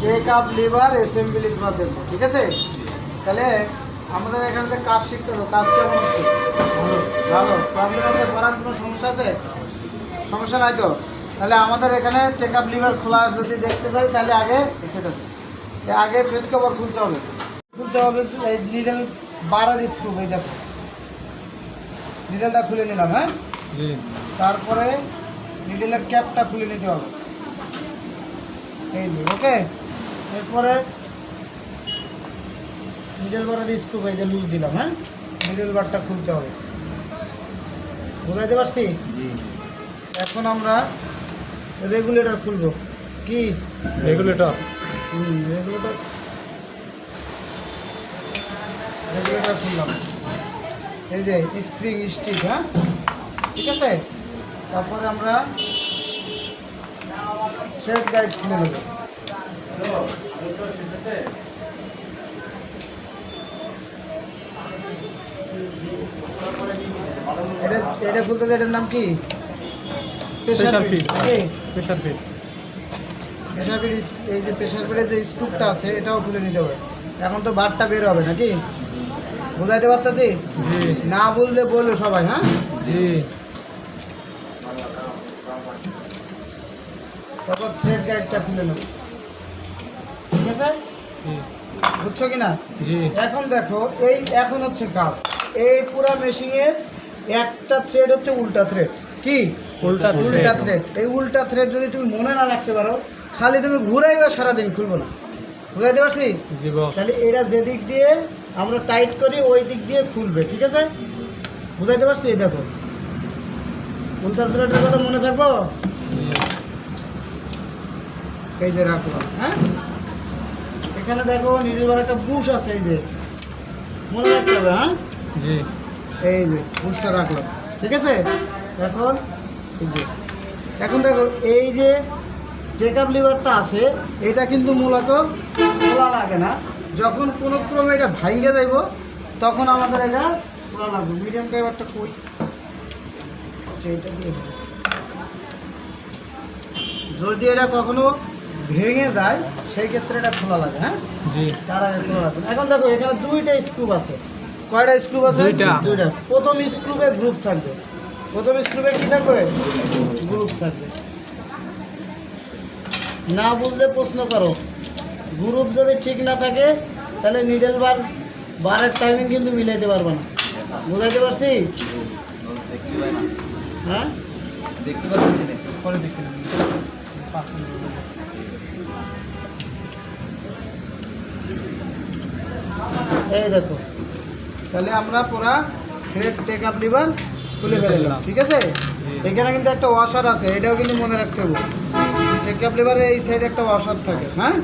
Check up liver assembly করা দেখবো, ঠিক আছে? তাহলে আমাদের এখান থেকে কাজ শিখতে হবে। কাজ কেমন হচ্ছে? ভালো। প্রবলেম আছে? করার কোনো সমস্যা আছে? সমস্যা নাই তো? তাহলে আমাদের এখানে চেক আপ লিভার খোলা যদি দেখতে চাই তাহলে আগে আগে ফেস কভার খুলতে হবে। এই নিডেল 12 স্ক্রু, এই দেখো নিডেলটা খুলে নিলাম। হ্যাঁ, তারপরে নিডেলের ক্যাপটা খুলে নিতে হবে, এই যে। ওকে, এরপরে নিডেল বারের স্ক্রু এই যে লুজ দিলাম। হ্যাঁ, নিডেল বারটা খুলতে হবে। বুঝাইতে পারছি? এখন আমরা রেগুলেটর খুলবো। কি রেগুলেটর? রেগুলেটর খুললাম। এই যে স্প্রিং স্টিক। হ্যাঁ, ঠিক আছে। তারপরে আমরা থ্রেড গাইড খুলে নেব। এটা খুলতে এটার নাম কি? Pressure feet. Pressure feet. এই যে প্রেসার ফিটের যে স্ক্রুটা আছে এটাও খুলে নিতে হবে। এখন তো বারটা বের হবে নাকি? বুঝাইতে পারতেছি? না বুঝলে বলো সবাই। হ্যাঁ, জি। তারপর থ্রেড গাইডটা খুলে নেব, ঠিক আছে? বুঝছো কিনা? এখন দেখো, এখন হচ্ছে কাজ। এই পুরা মেশিনের একটা থ্রেড হচ্ছে উল্টা থ্রেড। কি উল্টা থ্রেড? এই উল্টা থ্রেড যদি তুমি মনে না রাখতে পারো, খালি তুমি ঘুরাইবা সারাদিন, খুলবো না। বুঝাইতে পারছি? তাহলে এটা যেদিক দিয়ে আমরা টাইট করি ওই দিক দিয়ে খুলবে, ঠিক আছে? বুঝাইতে পারছি? এই দেখো উল্টা থ্রেডের কথা মনে থাকবো। এই যে রাখলাম। হ্যাঁ, এখানে দেখো নিডেল একটা বুশ আছে, এই যে মনে রাখতে হবে। হ্যাঁ, এই যে বুশটা রাখলাম, ঠিক আছে? এখন দেখো এই যে চেক আপ লিভারটা আছে, এটা কিন্তু মূলত খোলা লাগে না। যখন কোনো ক্রমে এটা ভাঙে যাইব তখন আমাদের এটা খোলা লাগবে। মিডিয়াম ড্রাইভারটা কই? যদি এটা কখনো ভেঙে যায় সেই ক্ষেত্রে এটা খোলা লাগে। হ্যাঁ, তার আগে খোলা লাগবে। এখন দেখো এখানে দুইটা স্ক্রু আছে। কয়টা স্ক্রু আছে? দুইটা। প্রথম স্ক্রুপে গ্রুপ থাকবে। প্রথম স্ক্রুপে কি থাকবে? গ্রুপ থাকবে। না বুঝলে প্রশ্ন করো। গ্রুপ যদি ঠিক না থাকে তাহলে নিডেল বারের টাইমিং কিন্তু মিলাইতে পারবে না। বুঝাইতে পারছি? হ্যাঁ, দেখতে পাচ্ছি না। এই দেখো, তাহলে আমরা পুরা থ্রেড টেক আপ লিভার খুলে ফেললাম, ঠিক আছে? এখানে কিন্তু একটা ওয়াশার আছে, এটাও কিন্তু মনে রাখতে হবে। টেক আপ লিভারের এই সাইডে একটা ওয়াশার থাকে। হ্যাঁ।